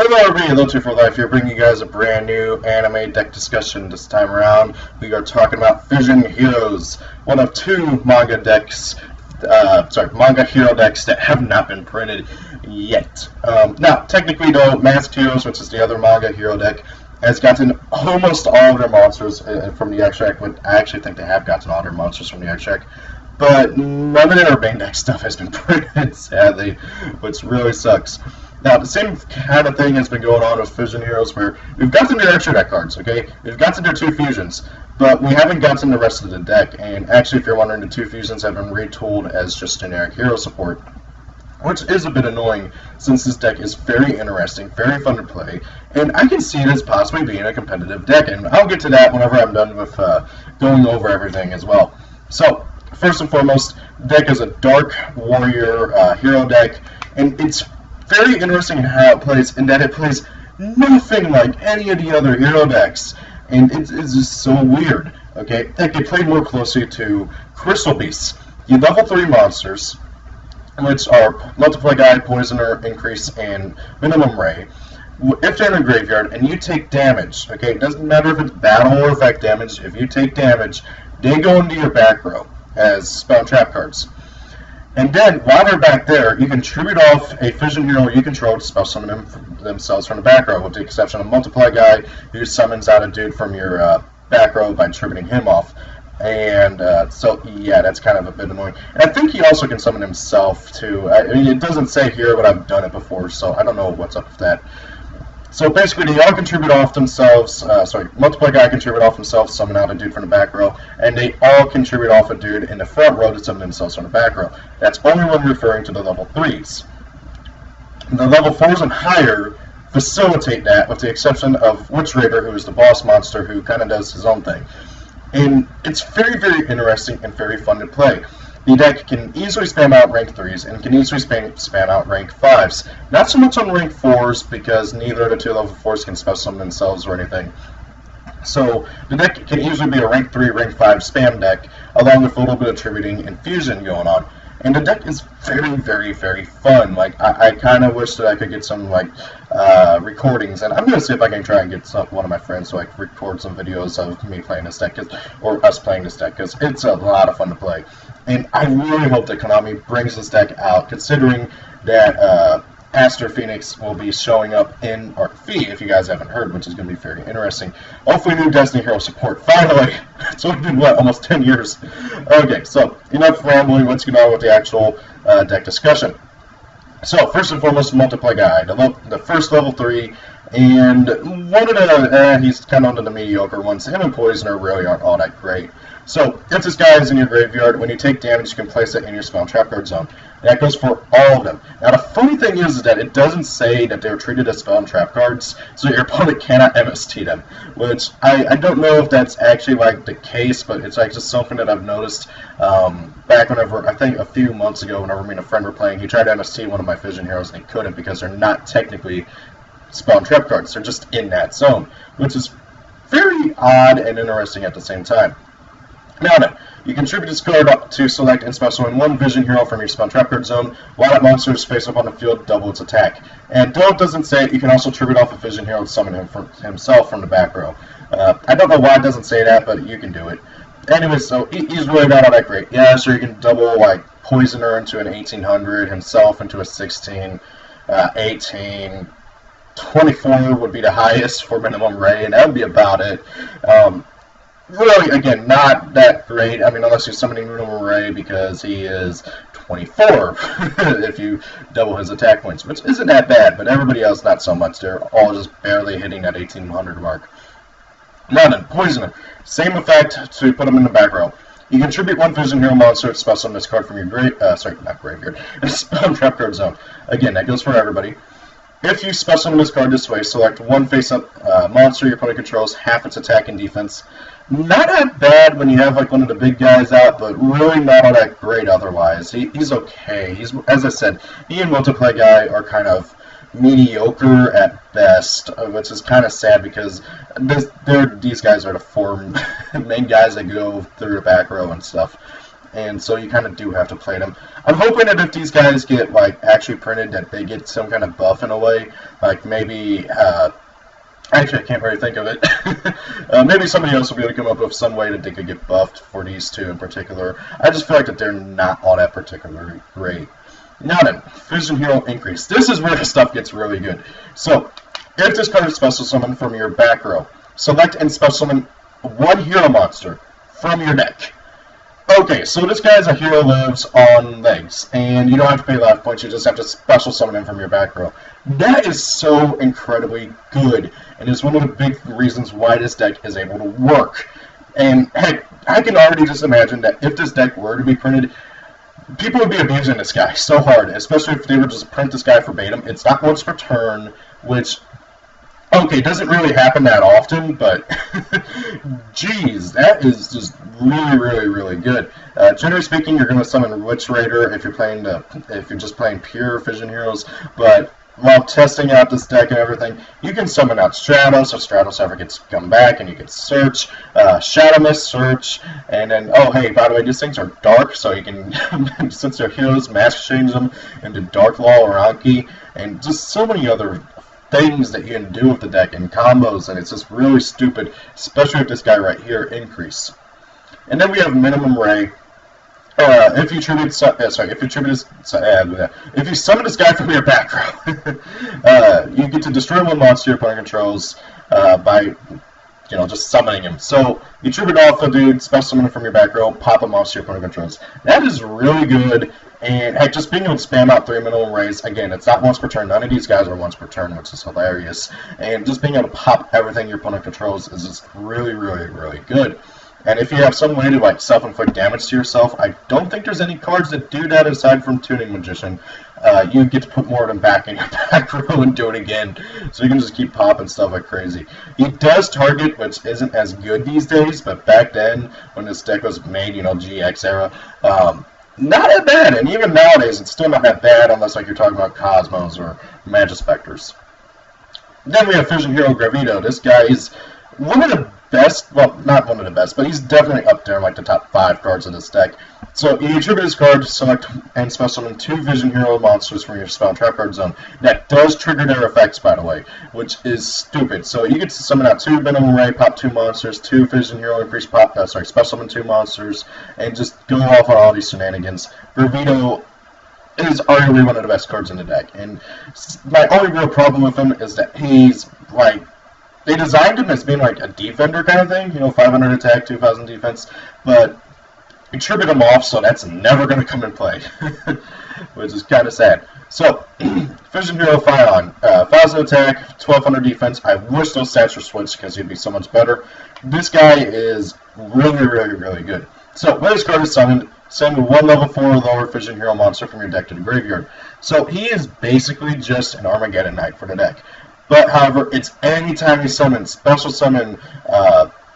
Hello everybody, Little for Life here, bringing you guys a brand new anime deck discussion. This time around, we are talking about Vision Heroes, one of two manga decks, manga hero decks that have not been printed yet. Now, technically though, Masked Heroes, which is the other manga hero deck, has gotten almost all of their monsters from the extract, but I actually think they have gotten all their monsters from the extract. But none of their main deck stuff has been printed, sadly, which really sucks. Now, the same kind of thing has been going on with Vision Heroes, where we've gotten their extra deck cards, okay? We've gotten their two fusions, but we haven't gotten the rest of the deck. And actually, if you're wondering, the two fusions have been retooled as just generic hero support, which is a bit annoying, since this deck is very interesting, very fun to play, and I can see it as possibly being a competitive deck, and I'll get to that whenever I'm done with going over everything as well. So, first and foremost, the deck is a Dark Warrior hero deck, and it's very interesting in how it plays, in that it plays nothing like any of the other hero decks, and it's just so weird. Okay, like they play more closely to Crystal Beasts. You level 3 monsters, which are Multiply Guide, Poisoner, Increase, and Minimum Ray. If they're in a graveyard and you take damage, okay, it doesn't matter if it's battle or effect damage, if you take damage, they go into your back row as spell and trap cards. And then, while they're back there, you can tribute off a Vision Hero you control to spell summon themselves from the back row, with the exception of Multiply Guy, who summons out a dude from your back row by tributing him off. And so, yeah, that's kind of a bit annoying. And I think he also can summon himself, too. I mean, it doesn't say here, but I've done it before, so I don't know what's up with that. So basically, they all contribute off themselves, Multiply Guy contribute off himself, summon out a dude from the back row, and they all contribute off a dude in the front row to summon themselves from the back row. That's only when referring to the level 3s. The level 4s and higher facilitate that, with the exception of Witch Raider, who is the boss monster, who kind of does his own thing. And it's very, very interesting and very fun to play. The deck can easily spam out rank 3s and can easily spam out rank 5s. Not so much on rank 4s, because neither of the two level 4s can spell summon themselves or anything. So the deck can easily be a rank 3, rank 5 spam deck, along with a little bit of tributing and fusion going on. And the deck is very, very, very fun. Like, I kind of wish that I could get some, like, recordings. And I'm going to see if I can try and get one of my friends so I can record some videos of me playing this deck, or us playing this deck, because it's a lot of fun to play. And I really hope that Konami brings this deck out, considering that Aster Phoenix will be showing up in Arc V, if you guys haven't heard, which is going to be very interesting. Hopefully new Destiny Hero support, finally! It's only been, what, almost 10 years? Okay, so enough rambling, let's get on with the actual deck discussion. So, first and foremost, Multiply Guide, the first level 3, and one of the, he's kind of under the mediocre ones. Him and Poisoner really aren't all that great. So, if this guy is in your graveyard, when you take damage, you can place it in your spell and trap card zone. That goes for all of them. Now, the funny thing is that it doesn't say that they're treated as spell and trap cards, so your opponent cannot MST them, which I don't know if that's actually, like, the case, but it's, like, just something that I've noticed back whenever, I think a few months ago, whenever me and a friend were playing, he tried to MST one of my Vision Heroes, and he couldn't because they're not technically spell and trap cards. They're just in that zone, which is very odd and interesting at the same time. Now then, you contribute this card to select and spell summon one Vision Hero from your spell and trap card zone. While that monster is face up on the field, double its attack. And though it doesn't say it, you can also tribute off a Vision Hero to summon himself from the back row. I don't know why it doesn't say that, but you can do it. Anyway, so he's really not all that great. Yeah, sure, you can double, like, Poisoner into an 1800, himself into a 16, 18, 24 would be the highest for Minimum Ray, and that would be about it. Really, again, not that great. I mean, unless you're summoning Minimum Ray, because he is 24 if you double his attack points, which isn't that bad, but everybody else not so much. They're all just barely hitting that 1800 mark. Now then, Poisoner. Same effect to put him in the back row. You contribute one Vision Hero monster to spell summon this card from your spell and trap card zone. Again, that goes for everybody. If you spell summon this card this way, select one face-up monster your opponent controls, half its attack and defense. Not that bad when you have, like, one of the big guys out, but really not all that great otherwise. He's okay. He's, as I said, he and Multiply Guy are kind of mediocre at best, which is kind of sad because these guys are the 4 main guys that go through the back row and stuff. and so you kind of do have to play them. I'm hoping that if these guys get like actually printed, that they get some kind of buff in a way, like maybe. Actually, I can't really think of it. Maybe somebody else will be able to come up with some way that they could get buffed for these two in particular. I just feel like that they're not all that particularly great. Now then, Vision Hero Increase. This is where the stuff gets really good. So, if this card is special summoned from your back row, select and special summon one hero monster from your deck. Okay, so this guy is a hero lives on legs, and you don't have to pay life points, you just have to special summon him from your back row. That is so incredibly good, and is one of the big reasons why this deck is able to work. And heck, I can already just imagine that if this deck were to be printed, people would be abusing this guy so hard, especially if they would just print this guy verbatim. It's not once per turn, which... okay, it doesn't really happen that often, but geez, that is just really, really, really good. Generally speaking, you're going to summon Witch Raider if you're just playing pure Vision Heroes, but while testing out this deck and everything, you can summon out Stratos, if Stratos ever gets come back, and you can search, Shadow Mist, search, and then, oh hey, by the way, these things are dark, so you can, since they're heroes, mask change them into Dark Law or Anki, and just so many other things that you can do with the deck and combos, and it's just really stupid, especially with this guy right here, Increase. And then we have Minimum Ray. If you summon this guy from your back row, you get to destroy one monster your opponent controls by, just summoning him. So you tribute off a dude, special summon him from your back row, pop a monster your opponent controls. That is really good. And heck, just being able to spam out 3 minimum rays, again, it's not once per turn. None of these guys are once per turn, which is hilarious. And just being able to pop everything your opponent controls is just really, really, really good. And if you have some way to like self-inflict damage to yourself, I don't think there's any cards that do that aside from Tuning Magician. You get to put more of them back in your back row and do it again. So you can just keep popping stuff like crazy. He does target, which isn't as good these days, but back then, when this deck was made, GX era, not that bad. And even nowadays, it's still not that bad unless like you're talking about Cosmos or Magispectors. Then we have Vision Hero Gravito. This guy is one of the best, well, not one of the best, but he's definitely up there in like the top 5 cards of this deck. So you attribute this card to select and special summon 2 Vision Hero monsters from your spell and trap card zone. That does trigger their effects, by the way, which is stupid. So you get to summon out 2 Minimum Ray, pop 2 monsters, 2 Vision Hero increase, special summon 2 monsters, and just go off on all these shenanigans. Gravito is arguably one of the best cards in the deck, and my only real problem with him is that he's like, they designed him as being like a defender kind of thing, 500 attack, 2,000 defense, but you tribute him off, so that's never going to come in play, which is kind of sad. So, Vision Hero Fion, 1,000 attack, 1,200 defense. I wish those stats were switched because he'd be so much better. This guy is really, really, really good. So, when this card is summoned, send 1 level 4 or lower Vision Hero monster from your deck to the graveyard. So, he is basically just an Armageddon Knight for the deck. But, however, it's anytime you summon, special summon,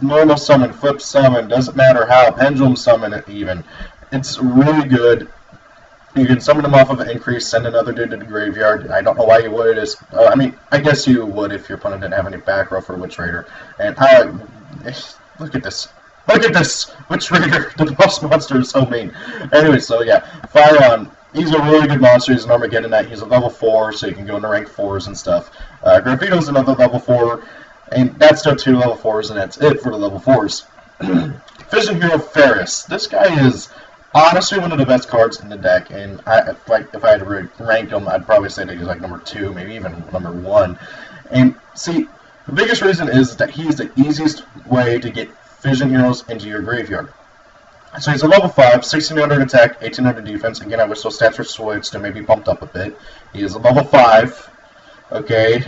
normal summon, flip summon, doesn't matter how, pendulum summon it even. It's really good. You can summon them off of an increase, send another dude to the graveyard. I don't know why you would. I guess you would if your opponent didn't have any back row for Witch Raider. And look at this. Look at this! Witch Raider, the boss monster is so mean. Anyway, so yeah, Fion. He's a really good monster. He's an Armageddon Knight. He's a level 4, so you can go into rank 4s and stuff. Gravito's another level 4, and that's their 2 level 4s, and that's it for the level 4s. Vision Hero Ferris. This guy is honestly one of the best cards in the deck, and if I had to rank him, I'd probably say that he's like number 2, maybe even number 1. And see, the biggest reason is that he's the easiest way to get Vision Heroes into your graveyard. So he's a level 5, 1,600 attack, 1,800 defense. Again, I wish those stats were switched and maybe bumped up a bit. He is a level 5, okay,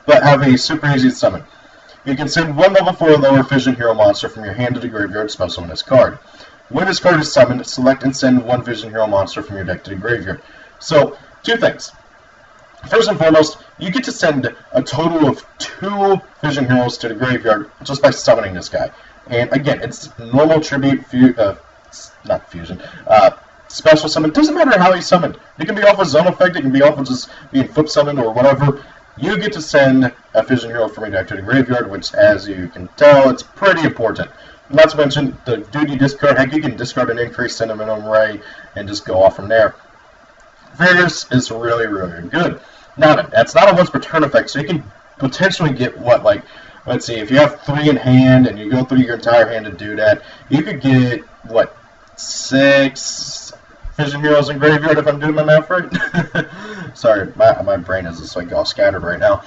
but have a super easy summon. You can send 1 level 4 lower Vision Hero monster from your hand to the graveyard, special summon this card. When this card is summoned, select and send 1 Vision Hero monster from your deck to the graveyard. So, 2 things. First and foremost, you get to send a total of 2 Vision Heroes to the graveyard just by summoning this guy. And again, it's normal tribute, not fusion, special summon. Doesn't matter how he's summoned. It can be off a zone effect, it can be off of just being flip summoned or whatever. You get to send a Vision Hero from your deck to the graveyard, which, as you can tell, it's pretty important. Not to mention the duty discard. Heck, you can discard an increase in a minimum ray and just go off from there. Furious is really, really good. Now, that's not a once per turn effect, so you can potentially get what, like, let's see, if you have 3 in hand and you go through your entire hand to do that, you could get, what, 6 Vision Heroes in Graveyard if I'm doing my math right? Sorry, my brain is just like all scattered right now.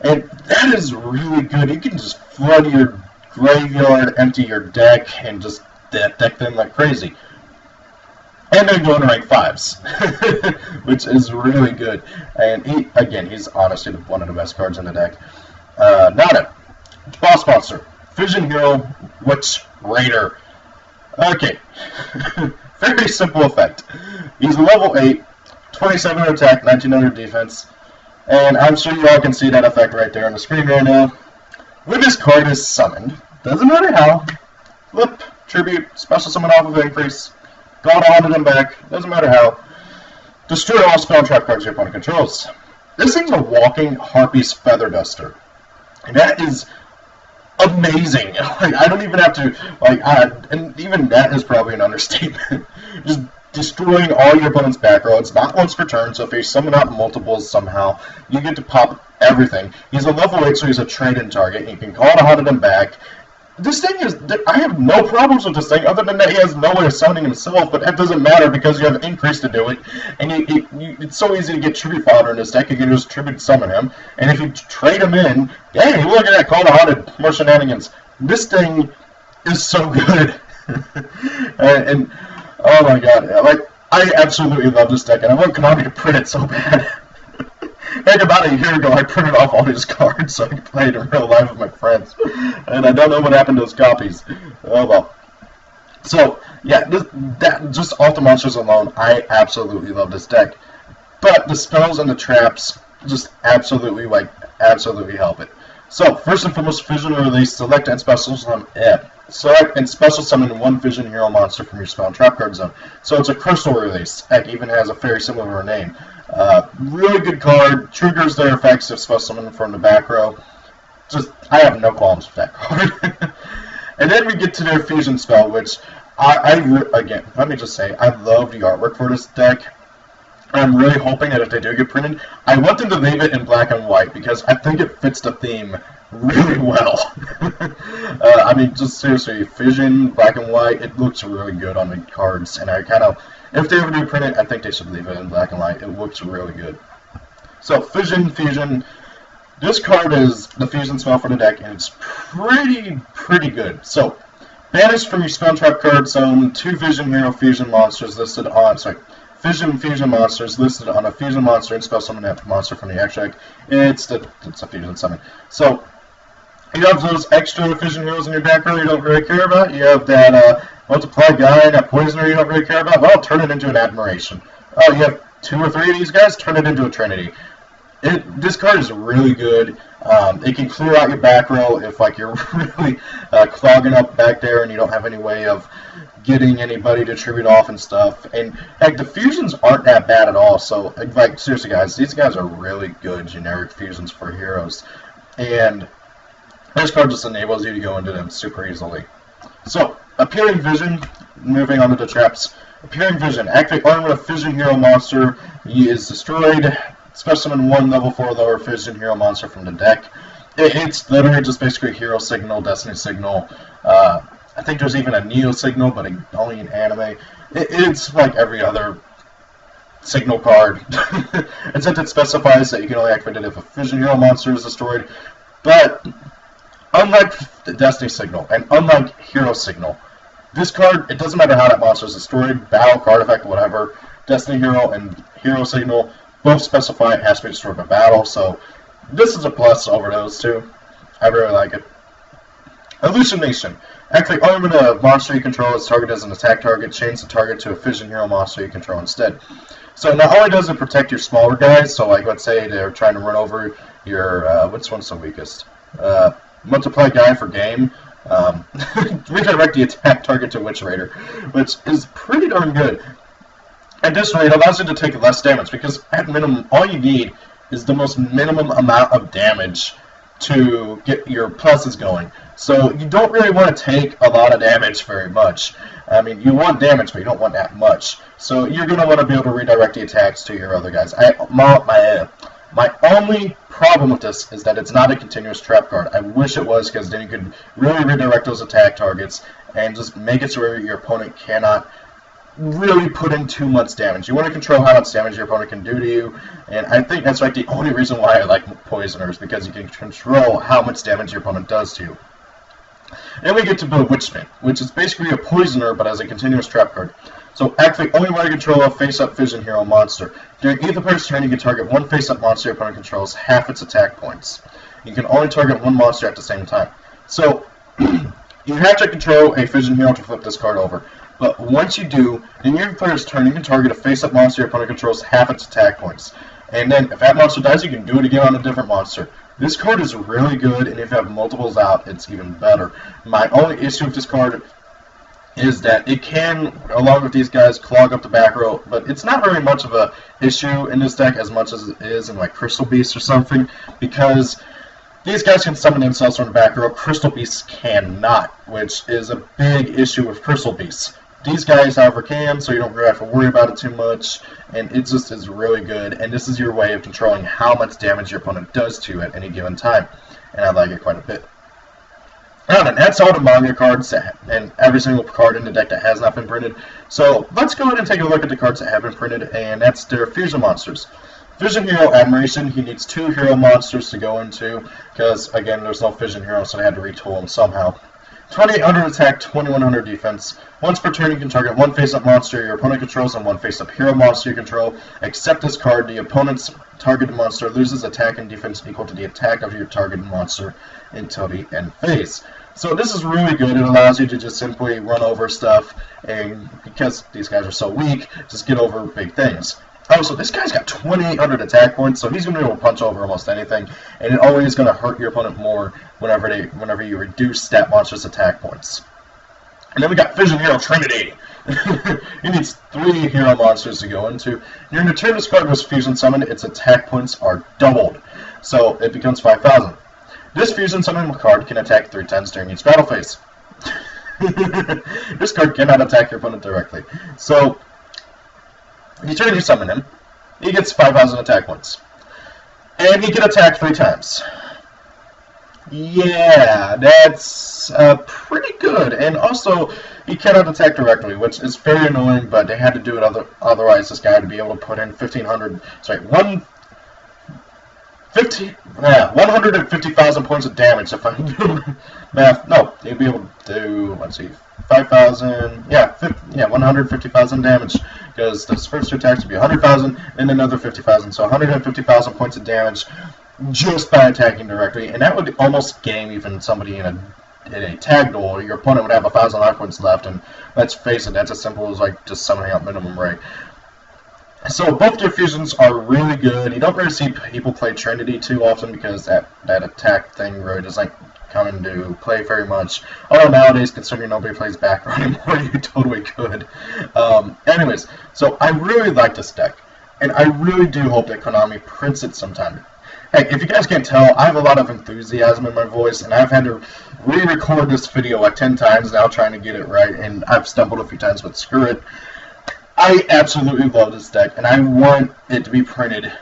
And that is really good. You can just flood your graveyard, empty your deck, and just deck them like crazy. And then go into rank 5s, which is really good. And he's honestly one of the best cards in the deck. Nada, boss monster, Vision Hero, Witch Raider. Okay, very simple effect. He's a level 8, 2700 attack, 1900 defense, and I'm sure you all can see that effect right there on the screen right now. When this card is summoned, doesn't matter how, flip, tribute, special summon off of increase, go to them back, doesn't matter how, destroy all spell trap cards your opponent controls. This thing's a walking Harpy's Feather Duster, and that is amazing. Like, I don't even have to, like, and even that is probably an understatement. Just destroying all your opponent's back row. It's not once per turn, so if you summon out multiples somehow, you get to pop everything. He's a level 8, so he's a trade-in target. You can call it 100 and back. This thing is, I have no problems with this thing, other than that he has no way of summoning himself, but that doesn't matter because you have increase to do it, and it's so easy to get tribute fodder in this deck. You can just tribute summon him, and if you trade him in, hey, look at that, call to 100, more shenanigans. This thing is so good. and oh my god, like, I absolutely love this deck, and I want Konami to print it so bad. Heck, about a year ago, I printed off all these cards so I could play it in real life with my friends. And I don't know what happened to those copies. Oh well. So, yeah, just off the monsters alone, I absolutely love this deck. But the spells and the traps just absolutely help it. So, first and foremost, Vision Release, select and special summon one Vision Hero monster from your spell and trap card zone. So it's a crystal release. Heck, even has a very similar name. Really good card, triggers their effects if special summon from the back row. I have no qualms with that card. And then we get to their fusion spell, which again, let me just say, I love the artwork for this deck. I'm really hoping that if they do get printed, I want them to leave it in black and white because I think it fits the theme really well. I mean, just seriously, Fusion, black and white, it looks really good on the cards, and I kind of, if they ever do print it, I think they should leave it in black and white. It looks really good. So, Fusion, this card is the Fusion spell for the deck, and it's pretty good. So, banish from your spell trap card zone 2 Vision Hero Fusion monsters listed on, Fusion monsters listed on a Fusion monster and spell summon that monster from the extract. It's a Fusion summon. So, you have those extra Fusion Heroes in your back row you don't really care about. You have that Multiply guy and that Poisoner you don't really care about. Well, turn it into an Admiration. Oh, you have 2 or 3 of these guys? Turn it into a Trinity. This card is really good. It can clear out your back row if like you're really clogging up back there and you don't have any way of getting anybody to tribute off and stuff. And like the fusions aren't that bad at all. So like seriously guys, these guys are really good generic fusions for heroes. And this card just enables you to go into them super easily. So Appearing Vision, moving on to the traps. Appearing Vision, activate armor of Vision Hero monster. He is destroyed. Special summon 1 level 4 lower Vision Hero monster from the deck. It's literally just basically Hero Signal, Destiny Signal. I think there's even a Neo Signal, but only in anime. It's like every other Signal card. Except it specifies that you can only activate it if a Vision Hero monster is destroyed. But unlike the Destiny Signal and unlike Hero Signal, this card, it doesn't matter how that monster is destroyed, battle, card effect, whatever. Destiny Hero and Hero Signal both specify it has to be destroyed by battle, so this is a plus over those two. I really like it. Hallucination. Activate armor of a monster you control is targeted as an attack target. Change the target to a Vision Hero monster you control instead. So not only does it protect your smaller guys, so like let's say they're trying to run over your, which one's the weakest? Multiply guy for game. Redirect the attack target to Witch Raider, which is pretty darn good. Additionally, it allows you to take less damage because at minimum, all you need is the most minimum amount of damage to get your pluses going. So you don't really want to take a lot of damage very much. I mean, you want damage, but you don't want that much. So you're going to want to be able to redirect the attacks to your other guys. My only problem with this is that it's not a continuous trap card. I wish it was, because then you could really redirect those attack targets and just make it so where your opponent cannot really put in too much damage. You want to control how much damage your opponent can do to you, and I think that's like the only reason why I like Poisoners, because you can control how much damage your opponent does to you. Then we get to Bewitchment, which is basically a Poisoner but as a continuous trap card. So activate only when you control a face-up Vision Hero monster. During either player's turn, you can target one face-up monster your opponent controls half its attack points. You can only target one monster at the same time. So you have to control a Vision Hero to flip this card over. But once you do, in your player's turn, you can target a face-up monster your opponent controls half its attack points. And then if that monster dies, you can do it again on a different monster. This card is really good, and if you have multiples out, it's even better. My only issue with this card is that it can, along with these guys, clog up the back row, but it's not very much of a issue in this deck as much as it is in like Crystal Beasts or something, because these guys can summon themselves from the back row. Crystal Beasts cannot, which is a big issue with Crystal Beasts. These guys, however, can, so you don't really have to worry about it too much, and it just is really good, and this is your way of controlling how much damage your opponent does to you at any given time, and I like it quite a bit. And that's all the manga cards, and every single card in the deck that has not been printed. So let's go ahead and take a look at the cards that have been printed, and that's their fusion monsters. Vision Hero Admiration, he needs 2 hero monsters to go into, because, again, there's no Vision Hero, so they had to retool him somehow. 2800 attack, 2100 defense. Once per turn, you can target one face-up monster your opponent controls and one face-up hero monster you control. Except this card, the opponent's targeted monster loses attack and defense equal to the attack of your targeted monster until the end phase. So this is really good. It allows you to just simply run over stuff, and because these guys are so weak, just get over big things. Oh, so this guy's got 2800 attack points, so he's going to be able to punch over almost anything, and it always is going to hurt your opponent more whenever you reduce that monster's attack points. And then we got Vision Hero Trinity. He needs 3 hero monsters to go into. During the turn this card was fusion summoned, its attack points are doubled, so it becomes 5,000. This fusion summon card can attack 3 times during each battle phase. This card cannot attack your opponent directly. So each turn you summon him, he gets 5,000 attack points. And he can attack 3 times. Yeah, that's pretty good. And also, he cannot attack directly, which is very annoying, but they had to do it otherwise this guy to be able to put in 150,000 points of damage if I'm doing math. No, he'd be able to do, let's see, 5,000, 150,000 damage, because those first 2 attacks would be 100,000 and another 50,000, so 150,000 points of damage just by attacking directly, and that would almost game even somebody in a tag duel. Your opponent would have 1,000 life points left, and let's face it, that's as simple as like just summoning out minimum rate. So both their fusions are really good. You don't really see people play Trinity too often because that attack thing really doesn't come into play very much. Although nowadays, considering nobody plays backer anymore, you totally could. Anyways, so I really like this deck, and I really do hope that Konami prints it sometime. Hey, if you guys can't tell, I have a lot of enthusiasm in my voice, and I've had to re-record this video like 10 times now trying to get it right, and I've stumbled a few times, but screw it. I absolutely love this deck, and I want it to be printed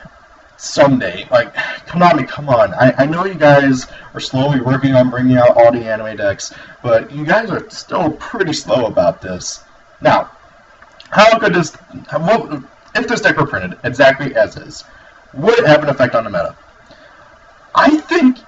someday. Like, Konami, come on. I know you guys are slowly working on bringing out all the anime decks, but you guys are still pretty slow about this. Now, if this deck were printed exactly as is, would it have an effect on the meta? I think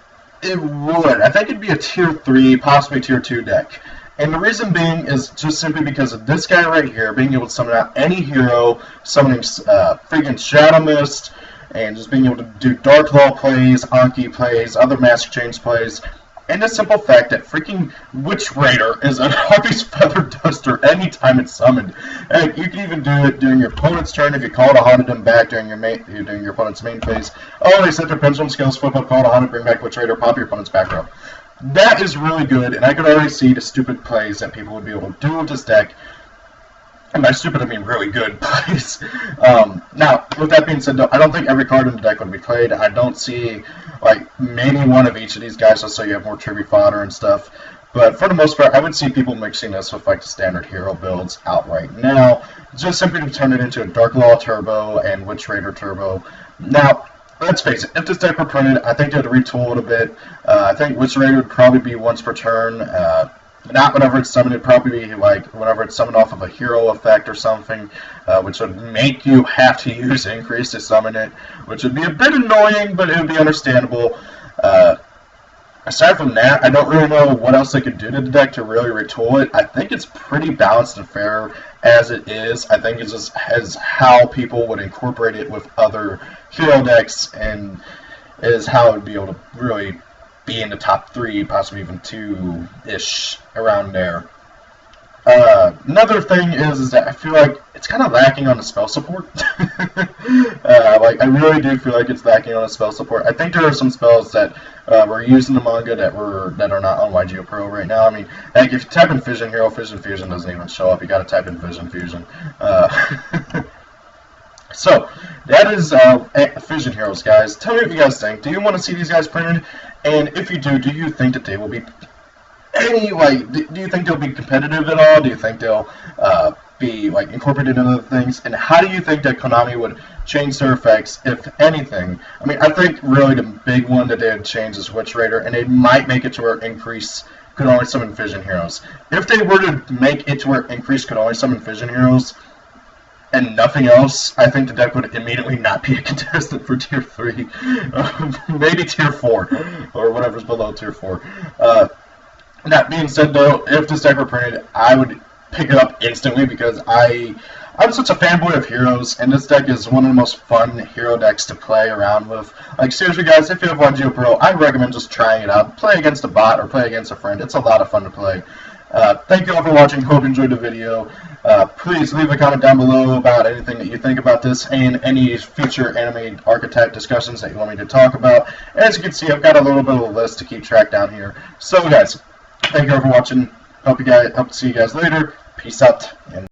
it would. I think it'd be a tier 3, possibly tier 2 deck. And the reason being is just simply because of this guy right here being able to summon out any hero, summoning freaking Shadow Mist, and just being able to do Dark Law plays, Anki plays, other Master Change plays, and the simple fact that freaking Witch Raider is an Harpy's Feather Duster anytime it's summoned. And you can even do it during your opponent's turn if you call to Haunted them back during your opponent's main phase. Oh, they set their pendulum skills, flip up, call to Haunted, bring back Witch Raider, pop your opponent's back row. That is really good, and I could already see the stupid plays that people would be able to do with this deck. and by stupid I mean really good plays. Now, with that being said, though, I don't think every card in the deck would be played. I don't see, like, maybe one of each of these guys, just so you have more tribute fodder and stuff. But for the most part, I would see people mixing this with, like, the standard hero builds out right now, just simply to turn it into a Dark Law Turbo and Witch Raider Turbo. Now, let's face it, if this deck were printed, I think they'd retool it a bit. I think Witch Raider would probably be once per turn. Not whenever it's summoned, it'd probably be like whenever it's summoned off of a hero effect or something, which would make you have to use increase to summon it, which would be a bit annoying, but it would be understandable. Aside from that, I don't really know what else they could do to the deck to really retool it. I think it's pretty balanced and fair as it is. I think it's just as how people would incorporate it with other hero decks, and is how it would be able to really be in the top 3, possibly even 2-ish, around there. Another thing is that I feel like it's kind of lacking on the spell support. Like, I really do feel like it's lacking on the spell support. I think there are some spells that were used in the manga that are not on YGO Pro right now. I mean, like, if you type in Fission Hero, Fission Fusion doesn't even show up. You got to type in Fission Fusion. So, that is Fission Heroes, guys. Tell me what you guys think. Do you want to see these guys printed? And if you do you think that they will be any, like, do you think they'll be competitive at all? Do you think they'll be, like, incorporated into other things? And how do you think that Konami would change their effects, if anything? I mean, I think really the big one that they would change is Witch Raider, and they might make it to where Increase could only summon Fission Heroes. If they were to make it to where Increase could only summon Fission Heroes, and nothing else, I think the deck would immediately not be a contestant for Tier 3. Maybe Tier 4, or whatever's below Tier 4. That being said, though, if this deck were printed, I would pick it up instantly, because I'm such a fanboy of heroes, and this deck is one of the most fun hero decks to play around with. Like, seriously, guys, if you have YGO Pro, I recommend just trying it out. Play against a bot or play against a friend. It's a lot of fun to play. Thank you all for watching. Hope you enjoyed the video. Please leave a comment down below about anything that you think about this and any future anime archetype discussions that you want me to talk about. As you can see, I've got a little bit of a list to keep track down here. So, guys, thank you all for watching. Hope to see you guys later. Peace out. And